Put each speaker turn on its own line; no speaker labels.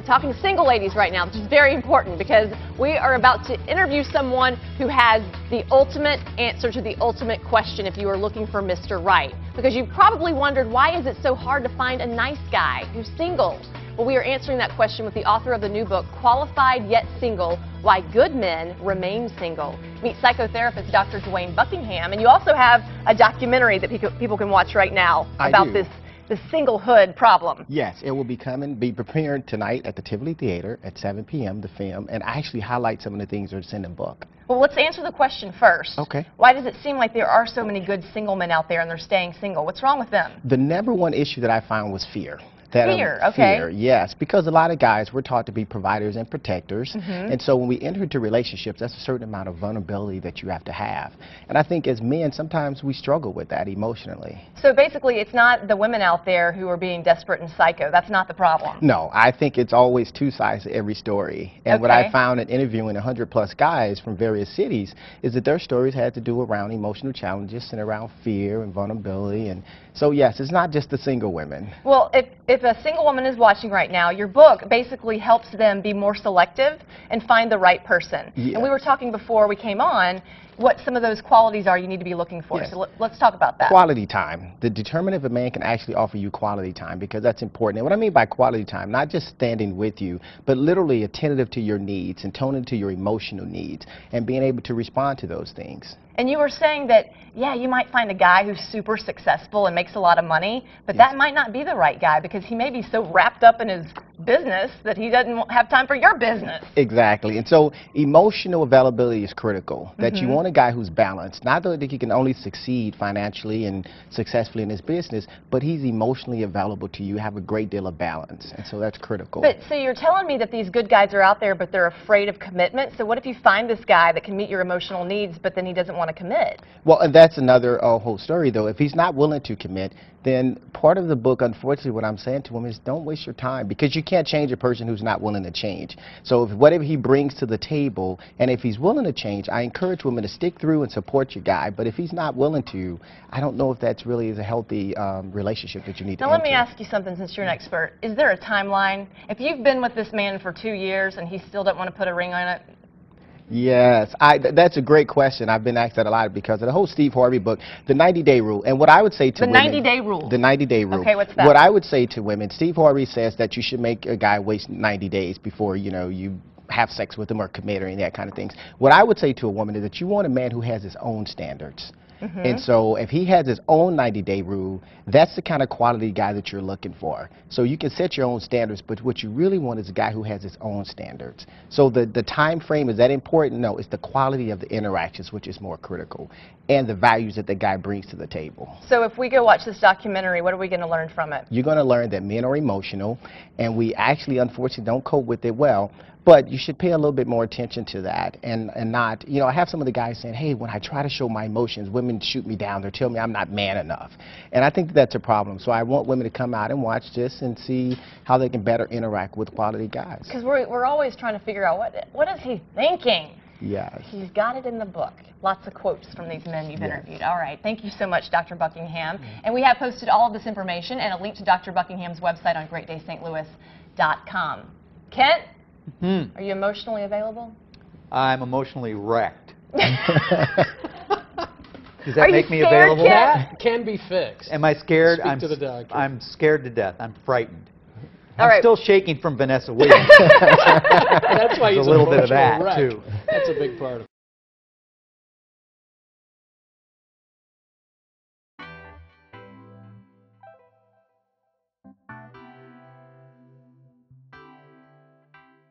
talking single ladies right now, which is very important because we are about to interview someone who has the ultimate answer to the ultimate question if you are looking for Mr. Right. Because you've probably wondered, why is it so hard to find a nice guy who's single? Well, we are answering that question with the author of the new book, Qualified Yet Single, Why Good Men Remain Single. Meet psychotherapist Dr. Dwayne Buckingham, and you also have a documentary that people can watch right now about this singlehood problem.
Yes, it will be premiering tonight at the Tivoli Theater at 7 p.m., the film, and I actually highlight some of the things that's in the book.
Well, let's answer the question first.
Okay.
Why does it seem like there are so many good single men out there and they're staying single? What's wrong with them?
The number one issue that I found was fear.
Fear, okay.
Fear, yes, because a lot of guys, we're taught to be providers and protectors, and so when we enter into relationships, that's a certain amount of vulnerability that you have to have. And I think as men, sometimes we struggle with that emotionally.
So basically, it's not the women out there who are being desperate and psycho. That's not the problem.
No, I think it's always two sides to every story. And what I found in interviewing 100-plus guys from various cities is that their stories had to do around emotional challenges and around fear and vulnerability. And so, yes, it's not just the single women.
Well, if a single woman is watching right now, your book basically helps them be more selective and find the right person. Yeah. And we were talking before we came on what some of those qualities are you need to be looking for. Yes. So let's talk about that.
Quality time. The determinant of a man can actually offer you quality time, because that's important. And what I mean by quality time, not just standing with you, but literally attentive to your needs and toning to your emotional needs and being able to respond to those things.
And you were saying that, yeah, you might find a guy who's super successful and makes a lot of money, but that might not be the right guy because he may be so wrapped up in his business that he doesn't have time for your business.
Exactly. And so emotional availability is critical, that you want a guy who's balanced, not that he can only succeed financially and successfully in his business, but he's emotionally available to you, have a great deal of balance, and so that's critical.
But so you're telling me that these good guys are out there, but they're afraid of commitment. So what if you find this guy that can meet your emotional needs, but then he doesn't want to commit?
Well, and that's another whole story, though. If he's not willing to commit, then part of the book, unfortunately, what I'm saying to him is don't waste your time, because you can't change a person who's not willing to change. So if whatever he brings to the table, and if he's willing to change, I encourage women to stick through and support your guy. But if he's not willing to, I don't know if that's really a healthy relationship that you need to enter.
Now let me ask you something, since you're an expert. Is there a timeline? If you've been with this man for 2 years and he still doesn't want to put a ring on it?
Yes, that's a great question. I've been asked that a lot because of the whole Steve Harvey book, the 90-day rule. And what I would say to women...
The 90-day rule?
The 90-day rule.
Okay, what's that?
What I would say to women, Steve Harvey says that you should make a guy waste 90 days before, you have sex with him or commit or any of that kind of things. What I would say to a woman is that you want a man who has his own standards. And so if he has his own 90-day rule, that's the kind of quality guy that you're looking for. So you can set your own standards, but what you really want is a guy who has his own standards. So the time frame, is that important? No, it's the quality of the interactions which is more critical, and the values that the guy brings to the table.
So if we go watch this documentary, what are we going to learn from it?
You're going to learn that men are emotional, and we actually, unfortunately, don't cope with it well. But you should pay a little bit more attention to that, and not, I have some of the guys saying, hey, when I try to show my emotions, women shoot me down. They tell me I'm not man enough. And I think that's a problem. So I want women to come out and watch this and see how they can better interact with quality guys.
Because we're always trying to figure out, what is he thinking?
Yes.
He's got it in the book. Lots of quotes from these men you've interviewed. All right. Thank you so much, Dr. Buckingham. And we have posted all of this information and a link to Dr. Buckingham's website on greatdaystlouis.com. Kent? Are you emotionally available?
I'm emotionally wrecked. Does that
Are
make
you
me
scared,
available?
Kent?
That can be fixed.
Am I scared?
Speak to the doctor.
I'm scared to death. I'm frightened.
All
I'm
right.
still shaking from Vanessa Williams.
That's why he's
a little bit of that,
wreck.
too.
That's a big part of it.